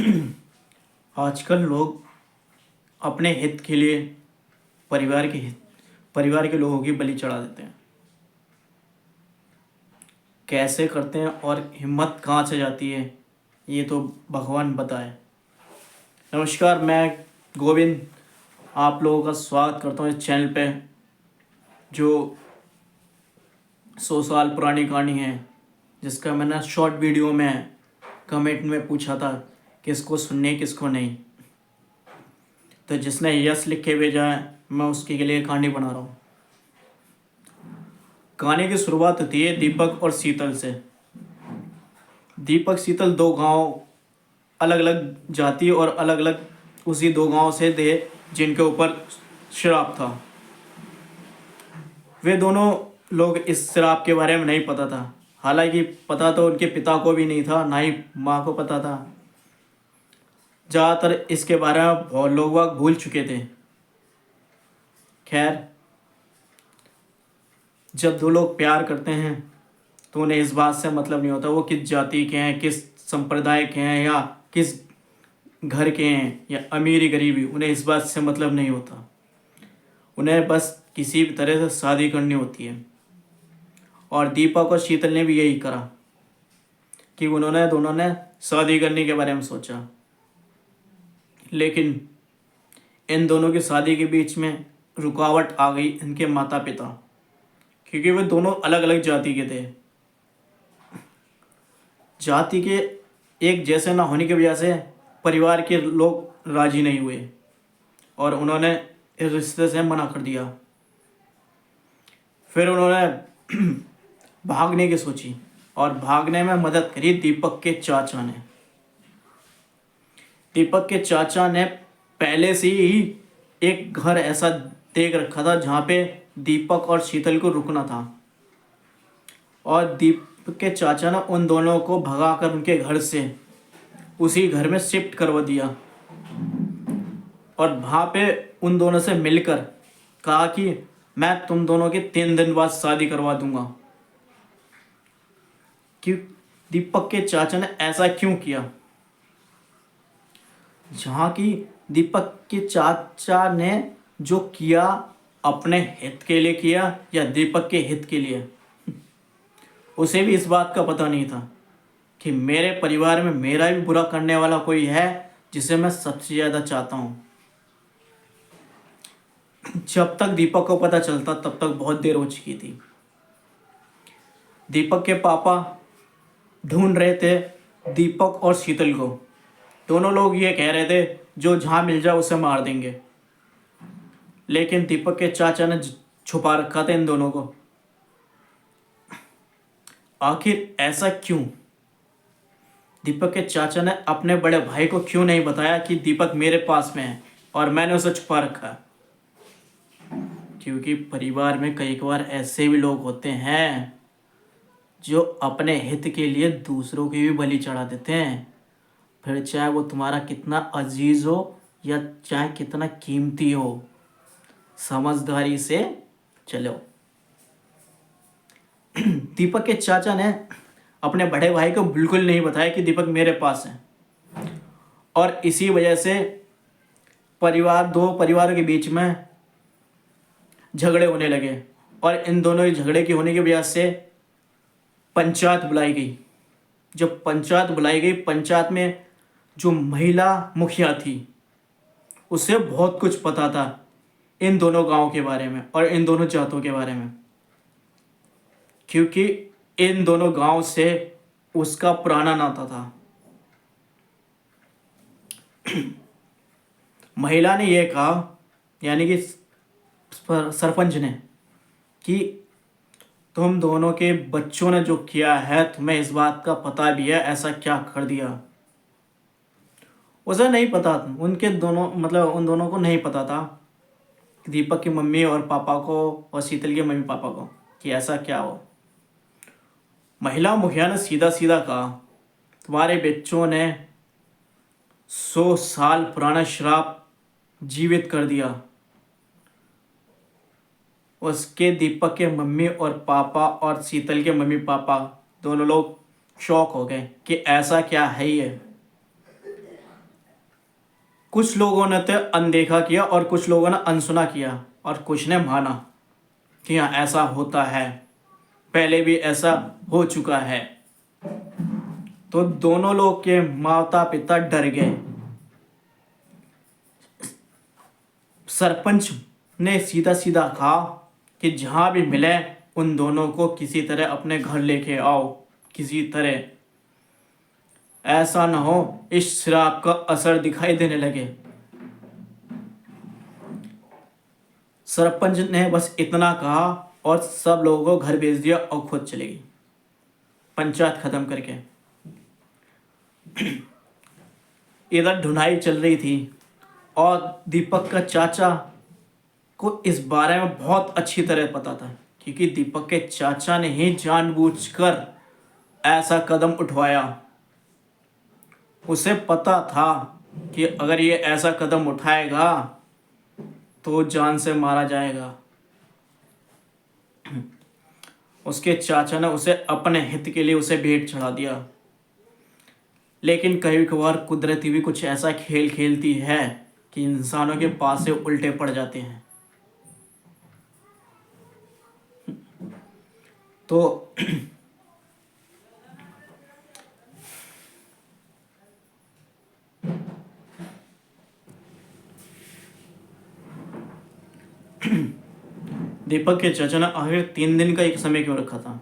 आजकल लोग अपने हित के लिए परिवार के लोगों की बलि चढ़ा देते हैं। कैसे करते हैं और हिम्मत कहाँ से जाती है, ये तो भगवान बताए। नमस्कार, मैं गोविंद आप लोगों का स्वागत करता हूँ इस चैनल पे, जो 100 साल पुरानी कहानी है, जिसका मैंने शॉर्ट वीडियो में कमेंट में पूछा था किसको सुनने किसको नहीं। तो जिसने यस लिख के भेजा है, मैं उसके लिए कहानी बना रहा हूँ। कहानी की शुरुआत होती है दीपक और शीतल से। दीपक शीतल दो गांव अलग अलग जाति और अलग अलग उसी दो गांव से थे जिनके ऊपर शराब था। वे दोनों लोग इस शराब के बारे में नहीं पता था। हालांकि पता तो उनके पिता को भी नहीं था, ना ही माँ को पता था। ज़्यादातर इसके बारे में बहुत लोग वाग भूल चुके थे। खैर, जब दो लोग प्यार करते हैं तो उन्हें इस बात से मतलब नहीं होता वो किस जाति के हैं, किस संप्रदाय के हैं, या किस घर के हैं, या अमीरी गरीबी, उन्हें इस बात से मतलब नहीं होता। उन्हें बस किसी भी तरह से शादी करनी होती है। और दीपक और शीतल ने भी यही करा कि उन्होंने दोनों ने शादी करने के बारे में सोचा। लेकिन इन दोनों की शादी के बीच में रुकावट आ गई इनके माता पिता, क्योंकि वे दोनों अलग अलग जाति के थे। जाति के एक जैसे ना होने की वजह से परिवार के लोग राजी नहीं हुए और उन्होंने इस रिश्ते से मना कर दिया। फिर उन्होंने भागने की सोची और भागने में मदद करी दीपक के चाचा ने। दीपक के चाचा ने पहले से ही एक घर ऐसा देख रखा था जहाँ पे दीपक और शीतल को रुकना था, और दीपक के चाचा ने उन दोनों को भगाकर उनके घर से उसी घर में शिफ्ट करवा दिया और वहाँ पे उन दोनों से मिलकर कहा कि मैं तुम दोनों की 3 दिन बाद शादी करवा दूंगा। कि दीपक के चाचा ने ऐसा क्यों किया? जहाँ की दीपक के चाचा ने जो किया अपने हित के लिए किया या दीपक के हित के लिए, उसे भी इस बात का पता नहीं था कि मेरे परिवार में मेरा भी बुरा करने वाला कोई है जिसे मैं सबसे ज़्यादा चाहता हूँ। जब तक दीपक को पता चलता तब तक बहुत देर हो चुकी थी। दीपक के पापा ढूंढ रहे थे दीपक और शीतल को। दोनों लोग ये कह रहे थे जो जहाँ मिल जाए उसे मार देंगे, लेकिन दीपक के चाचा ने छुपा रखा था इन दोनों को। आखिर ऐसा क्यों? दीपक के चाचा ने अपने बड़े भाई को क्यों नहीं बताया कि दीपक मेरे पास में है और मैंने उसे छुपा रखा है? क्योंकि परिवार में कई बार ऐसे भी लोग होते हैं जो अपने हित के लिए दूसरों की भी बलि चढ़ा देते हैं, फिर चाहे वो तुम्हारा कितना अजीज हो या चाहे कितना कीमती हो। समझदारी से चलो। दीपक के चाचा ने अपने बड़े भाई को बिल्कुल नहीं बताया कि दीपक मेरे पास है, और इसी वजह से दो परिवारों के बीच में झगड़े होने लगे, और इन दोनों के झगड़े के होने की वजह से पंचायत बुलाई गई। जब पंचायत बुलाई गई, पंचायत में जो महिला मुखिया थी उसे बहुत कुछ पता था इन दोनों गांव के बारे में और इन दोनों जातों के बारे में, क्योंकि इन दोनों गांव से उसका पुराना नाता था। महिला ने यह कहा, यानी कि सरपंच ने, कि तुम दोनों के बच्चों ने जो किया है तुम्हें इस बात का पता भी है, ऐसा क्या कर दिया? उसे नहीं पता, उन दोनों को नहीं पता था, दीपक की मम्मी और पापा को और शीतल के मम्मी पापा को, कि ऐसा क्या हो। महिला मुखिया ने सीधा सीधा कहा, तुम्हारे बच्चों ने 100 साल पुराना श्राप जीवित कर दिया। उसके दीपक के मम्मी और पापा और शीतल के मम्मी पापा दोनों लोग शॉक हो गए कि ऐसा क्या है ये। कुछ लोगों ने तो अनदेखा किया और कुछ लोगों ने अनसुना किया और कुछ ने माना कि हाँ ऐसा होता है, पहले भी ऐसा हो चुका है। तो दोनों लोग के माता पिता डर गए। सरपंच ने सीधा सीधा कहा कि जहाँ भी मिले उन दोनों को किसी तरह अपने घर लेके आओ, किसी तरह, ऐसा ना हो इस श्राप का असर दिखाई देने लगे। सरपंच ने बस इतना कहा और सब लोगों को घर भेज दिया और खुद चली गई पंचायत खत्म करके। इधर ढूंढाई चल रही थी और दीपक का चाचा को इस बारे में बहुत अच्छी तरह पता था, क्योंकि दीपक के चाचा ने ही जानबूझकर ऐसा कदम उठवाया। उसे पता था कि अगर ये ऐसा कदम उठाएगा तो जान से मारा जाएगा। उसके चाचा ने उसे अपने हित के लिए उसे भेंट चढ़ा दिया। लेकिन कभी कभार कुदरती भी कुछ ऐसा खेल खेलती है कि इंसानों के पास से उल्टे पड़ जाते हैं। तो दीपक के चाचा ने आखिर 3 दिन का एक समय क्यों रखा था?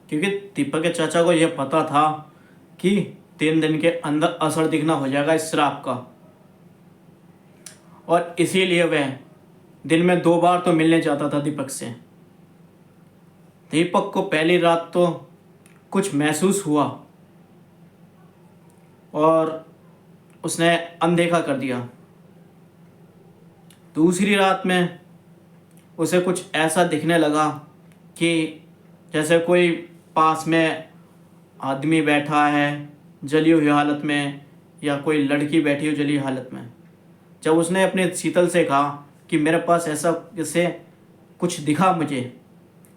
क्योंकि दीपक के चाचा को यह पता था कि 3 दिन के अंदर असर दिखना हो जाएगा इस श्राप का, और इसीलिए वह दिन में 2 बार तो मिलने जाता था दीपक से। दीपक को पहली रात तो कुछ महसूस हुआ और उसने अनदेखा कर दिया। दूसरी रात में उसे कुछ ऐसा दिखने लगा कि जैसे कोई पास में आदमी बैठा है जली हुई हालत में, या कोई लड़की बैठी हुई जली हुई हालत में। जब उसने अपने शीतल से कहा कि मेरे पास ऐसा जैसे कुछ दिखा मुझे,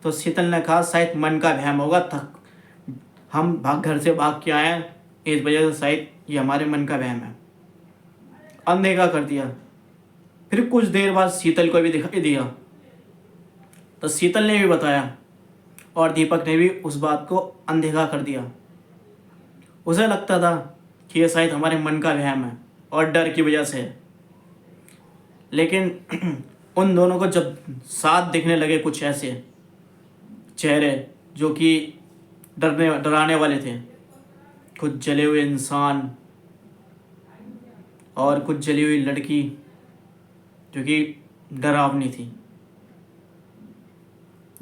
तो शीतल ने कहा शायद मन का वहम होगा, थक हम घर से भाग के आए हैं, इस वजह से शायद ये हमारे मन का वहम है। अनदेखा कर दिया। फिर कुछ देर बाद शीतल को भी दिखाई दिया, तो शीतल ने भी बताया और दीपक ने भी उस बात को अनदेखा कर दिया। उसे लगता था कि ये शायद हमारे मन का वहम है और डर की वजह से है। लेकिन उन दोनों को जब साथ दिखने लगे कुछ ऐसे चेहरे जो कि डराने वाले थे, कुछ जले हुए इंसान और कुछ जली हुई लड़की जो कि डरावनी थी।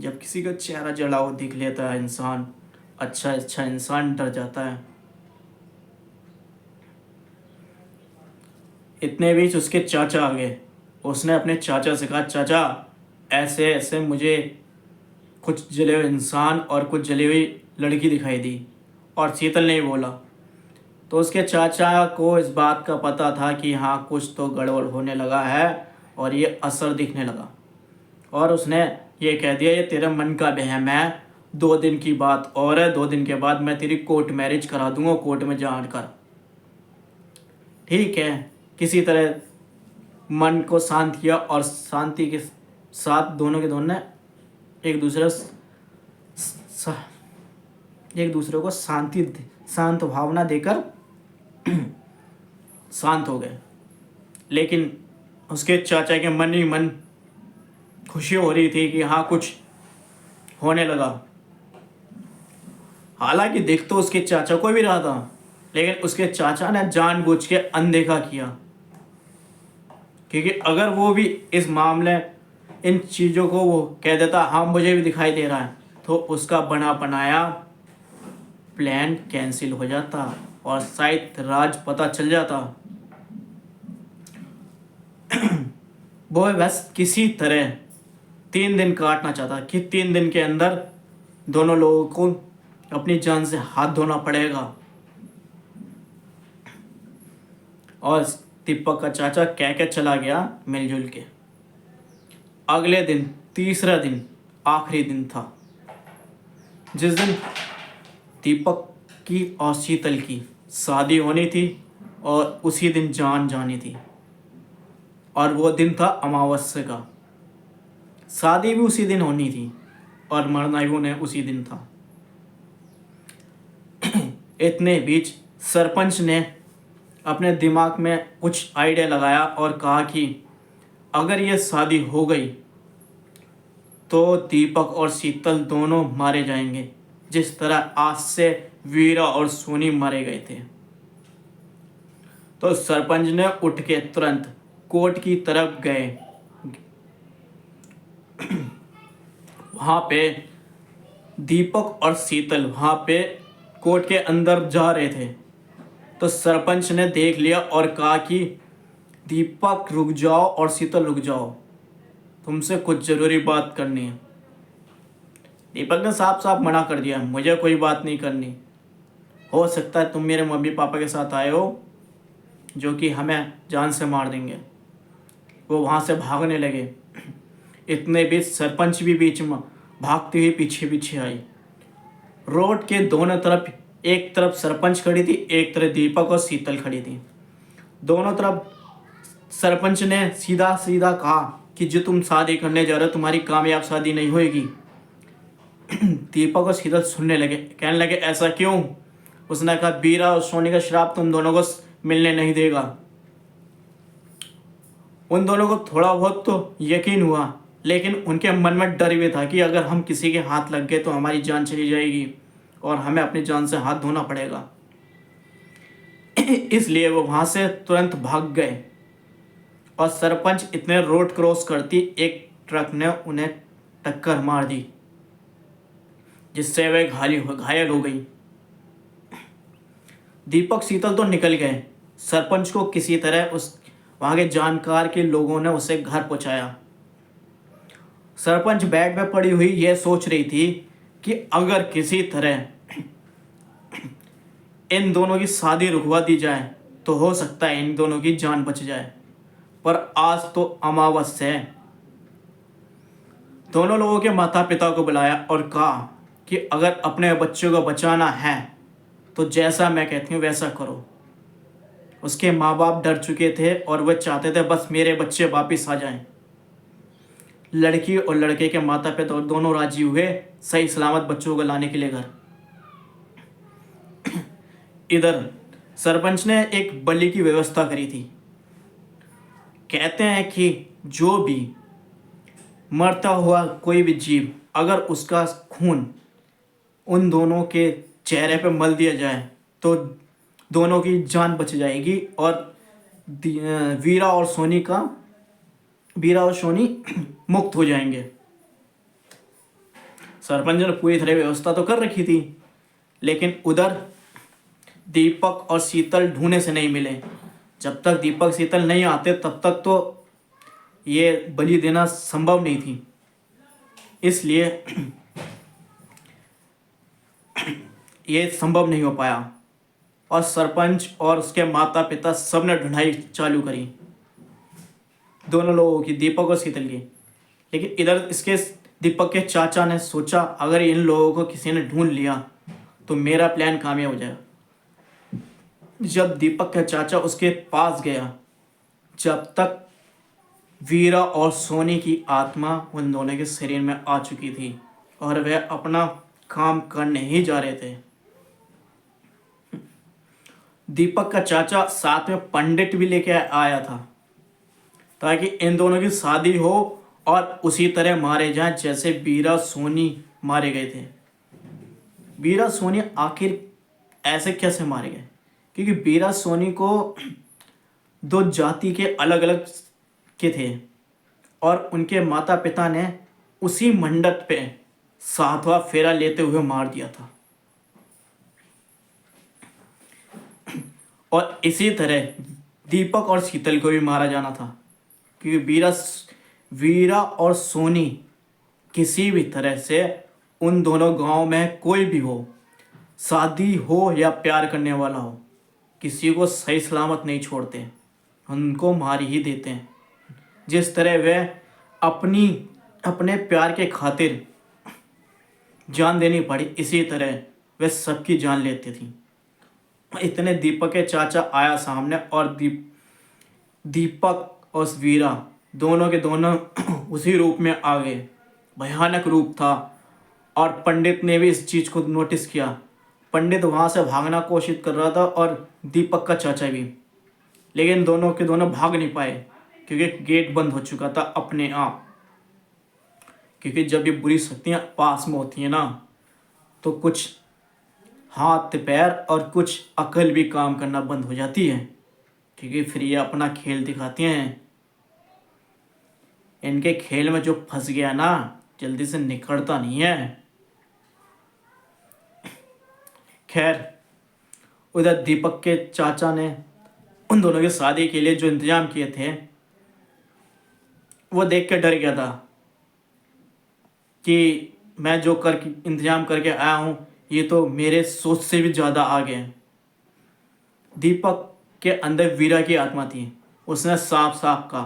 जब किसी का चेहरा जला हुआ दिख लेता है इंसान, अच्छा इंसान डर जाता है। इतने बीच उसके चाचा आ गए। उसने अपने चाचा से कहा, चाचा ऐसे ऐसे मुझे कुछ जले हुए इंसान और कुछ जली हुई लड़की दिखाई दी, और शीतल ने बोला। तो उसके चाचा को इस बात का पता था कि हाँ कुछ तो गड़बड़ होने लगा है और ये असर दिखने लगा, और उसने ये कह दिया ये तेरे मन का वहम है, 2 दिन की बात और है, 2 दिन के बाद मैं तेरी कोर्ट मैरिज करा दूंगा कोर्ट में जाकर। ठीक है, किसी तरह मन को शांत किया और शांति के साथ दोनों के दोनों ने एक दूसरे को शांत भावना देकर शांत हो गए। लेकिन उसके चाचा के मन ही मन खुशी हो रही थी कि हाँ कुछ होने लगा। हालांकि दिख तो उसके चाचा को भी रहा था, लेकिन उसके चाचा ने जानबूझ के अनदेखा किया, क्योंकि अगर वो भी इस मामले इन चीज़ों को वो कह देता हाँ मुझे भी दिखाई दे रहा है, तो उसका बना बनाया प्लान कैंसिल हो जाता और शायद राज पता चल जाता। वो बस किसी तरह 3 दिन काटना चाहता कि 3 दिन के अंदर दोनों लोगों को अपनी जान से हाथ धोना पड़ेगा। और दीपक का चाचा कह के चला गया मिलजुल के। अगले दिन तीसरा दिन आखिरी दिन था, जिस दिन दीपक की और शीतल की शादी होनी थी और उसी दिन जान जानी थी। और वो दिन था अमावस्या का। शादी भी उसी दिन होनी थी और मरना भी उन्हें उसी दिन था। इतने बीच सरपंच ने अपने दिमाग में कुछ आइडिया लगाया और कहा कि अगर ये शादी हो गई तो दीपक और शीतल दोनों मारे जाएंगे, जिस तरह आज से वीरा और सोनी मारे गए थे। तो सरपंच ने उठ के तुरंत कोर्ट की तरफ गए। वहाँ पे दीपक और शीतल वहाँ पे कोर्ट के अंदर जा रहे थे। तो सरपंच ने देख लिया और कहा कि दीपक रुक जाओ और शीतल रुक जाओ, तुमसे कुछ ज़रूरी बात करनी है। दीपक ने साफ साफ मना कर दिया, मुझे कोई बात नहीं करनी। हो सकता है तुम मेरे मम्मी पापा के साथ आए हो जो कि हमें जान से मार देंगे। वो वहाँ से भागने लगे। इतने बीच सरपंच भी बीच में भागती हुई पीछे पीछे आई। रोड के दोनों तरफ, एक तरफ सरपंच खड़ी थी, एक तरफ दीपक और शीतल खड़ी थी। दोनों तरफ सरपंच ने सीधा सीधा कहा कि जो तुम शादी करने जा रहे हो तुम्हारी कामयाब शादी नहीं होएगी। दीपक और शीतल सुनने लगे, कहने लगे ऐसा क्यों? उसने कहा वीरा और सोनी का श्राप तुम दोनों को मिलने नहीं देगा। उन दोनों को थोड़ा बहुत तो यकीन हुआ, लेकिन उनके मन में डर भी था कि अगर हम किसी के हाथ लग गए तो हमारी जान चली जाएगी और हमें अपनी जान से हाथ धोना पड़ेगा। इसलिए वो वहाँ से तुरंत भाग गए और सरपंच इतने रोड क्रॉस करती एक ट्रक ने उन्हें टक्कर मार दी, जिससे वे घायल हो गई। दीपक शीतल तो निकल गए। सरपंच को किसी तरह उस वहाँ के जानकार के लोगों ने उसे घर पहुँचाया। सरपंच बेड पे पड़ी हुई यह सोच रही थी कि अगर किसी तरह इन दोनों की शादी रुकवा दी जाए तो हो सकता है इन दोनों की जान बच जाए, पर आज तो अमावस्या है। दोनों लोगों के माता पिता को बुलाया और कहा कि अगर अपने बच्चों को बचाना है तो जैसा मैं कहती हूँ वैसा करो। उसके माँ बाप डर चुके थे और वह चाहते थे बस मेरे बच्चे वापस आ जाएं। लड़की और लड़के के माता पिता दोनों राजी हुए सही सलामत बच्चों को लाने के लिए घर। इधर सरपंच ने एक बलि की व्यवस्था करी थी। कहते हैं कि जो भी मरता हुआ कोई भी जीव अगर उसका खून उन दोनों के चेहरे पे मल दिया जाए तो दोनों की जान बच जाएगी और वीरा और सोनी मुक्त हो जाएंगे। सरपंच ने पूरी तरह व्यवस्था तो कर रखी थी, लेकिन उधर दीपक और शीतल ढूंढने से नहीं मिले। जब तक दीपक शीतल नहीं आते तब तक तो ये बलि देना संभव नहीं थी। इसलिए ये संभव नहीं हो पाया और सरपंच और उसके माता पिता सब ने ढूंढाई चालू करी दोनों लोगों की, दीपक और शीतल की। लेकिन इधर इसके दीपक के चाचा ने सोचा अगर इन लोगों को किसी ने ढूंढ लिया तो मेरा प्लान कामयाब हो जाएगा। जब दीपक का चाचा उसके पास गया, जब तक वीरा और सोनी की आत्मा उन दोनों के शरीर में आ चुकी थी और वह अपना काम करने ही जा रहे थे। दीपक का चाचा साथ में पंडित भी लेके आया था ताकि इन दोनों की शादी हो और उसी तरह मारे जाएं जैसे वीरा सोनी मारे गए थे। वीरा सोनी आखिर ऐसे कैसे मारे गए? क्योंकि वीरा सोनी को दो जाति के अलग अलग के थे और उनके माता पिता ने उसी मंडप पे 7वां फेरा लेते हुए मार दिया था। और इसी तरह दीपक और शीतल को भी मारा जाना था, क्योंकि वीरा और सोनी किसी भी तरह से उन दोनों गांव में कोई भी हो, शादी हो या प्यार करने वाला हो, किसी को सही सलामत नहीं छोड़ते, उनको मार ही देते हैं। जिस तरह वे अपने प्यार के खातिर जान देनी पड़ी, इसी तरह वे सबकी जान लेती थी। इतने दीपक के चाचा आया सामने और दीपक और वीरा दोनों के दोनों उसी रूप में आ गए। भयानक रूप था और पंडित ने भी इस चीज़ को नोटिस किया। पंडित वहाँ से भागना कोशिश कर रहा था और दीपक का चाचा भी, लेकिन दोनों के दोनों भाग नहीं पाए क्योंकि गेट बंद हो चुका था अपने आप। क्योंकि जब ये बुरी शक्तियाँ पास में होती हैं ना, तो कुछ हाथ पैर और कुछ अकल भी काम करना बंद हो जाती है, क्योंकि फिर ये अपना खेल दिखाती हैं। इनके खेल में जो फंस गया ना, जल्दी से निकलता नहीं है। खैर, उधर दीपक के चाचा ने उन दोनों की शादी के लिए जो इंतजाम किए थे, वो देख के डर गया था कि मैं जो कर इंतजाम करके आया हूँ, ये तो मेरे सोच से भी ज़्यादा आगे है। दीपक के अंदर वीरा की आत्मा थी। उसने साफ साफ कहा,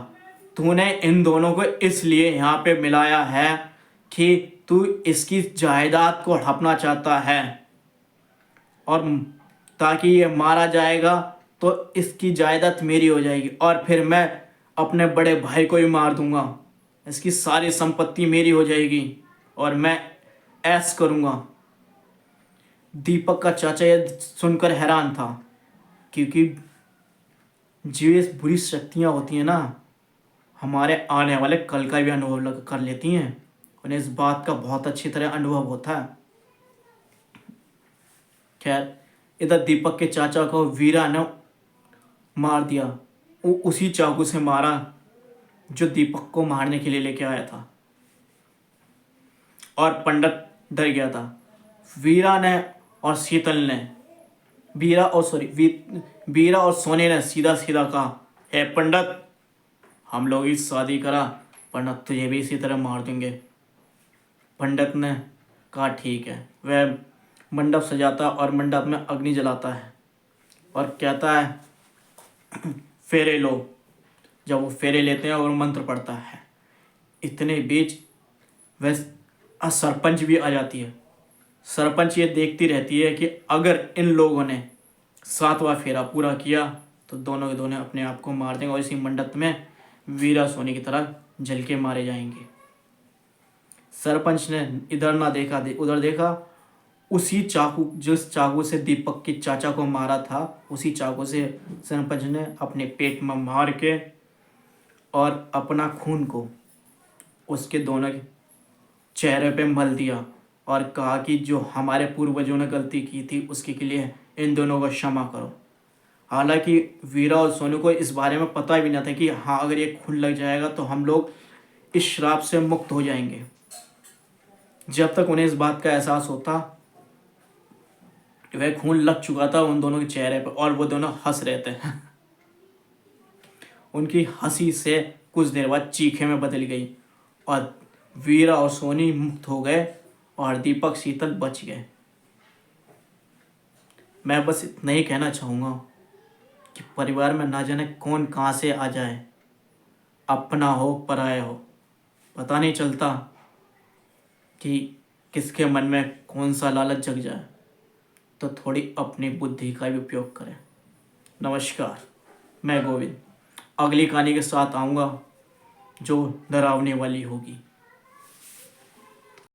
तूने इन दोनों को इसलिए यहाँ पे मिलाया है कि तू इसकी जायदाद को हड़पना चाहता है, और ताकि ये मारा जाएगा तो इसकी जायदाद मेरी हो जाएगी, और फिर मैं अपने बड़े भाई को भी मार दूंगा, इसकी सारी संपत्ति मेरी हो जाएगी और मैं ऐश करूँगा। दीपक का चाचा ये सुनकर हैरान था, क्योंकि जो ये बुरी शक्तियाँ होती हैं ना, हमारे आने वाले कल का भी अनुभव कर लेती हैं। उन्हें इस बात का बहुत अच्छी तरह अनुभव होता है। खैर, इधर दीपक के चाचा को वीरा ने मार दिया। वो उसी चाकू से मारा जो दीपक को मारने के लिए लेके आया था, और पंडित डर गया था। वीरा ने और शीतल ने वीरा और सोने ने सीधा सीधा कहा, हे पंडित, हम लोग इस शादी करा, वरना तुझे भी इसी तरह मार देंगे। पंडित ने कहा, ठीक है। वह मंडप सजाता और मंडप में अग्नि जलाता है और कहता है, फेरे लो। जब वो फेरे लेते हैं और मंत्र पढ़ता है, इतने बीच वह सरपंच भी आ जाती है। सरपंच ये देखती रहती है कि अगर इन लोगों ने 7वां फेरा पूरा किया तो दोनों के दोनों अपने आप को मार देंगे और इसी मंडप में वीरा सोनी की तरह जल के मारे जाएंगे। सरपंच ने इधर ना देखा उधर देखा, उसी चाकू जिस चाकू से दीपक के चाचा को मारा था, उसी चाकू से सरपंच ने अपने पेट में मार के और अपना खून को उसके दोनों के चेहरे पे मल दिया और कहा कि जो हमारे पूर्वजों ने गलती की थी उसके के लिए इन दोनों को क्षमा करो। हालांकि वीरा और सोनू को इस बारे में पता भी नहीं था कि हाँ, अगर ये खून लग जाएगा तो हम लोग इस श्राप से मुक्त हो जाएंगे। जब तक उन्हें इस बात का एहसास होता, वह खून लग चुका था उन दोनों के चेहरे पर और वो दोनों हंस रहे थे। उनकी हंसी से कुछ देर बाद चीखें में बदल गई और वीरा और सोनी मुक्त हो गए और दीपक शीतल बच गए। मैं बस इतना ही कहना चाहूँगा कि परिवार में ना जाने कौन कहाँ से आ जाए, अपना हो पराया हो, पता नहीं चलता कि किसके मन में कौन सा लालच जग जाए। तो थोड़ी अपनी बुद्धि का भी उपयोग करें। नमस्कार, मैं गोविंद अगली कहानी के साथ आऊँगा जो डरावने वाली होगी।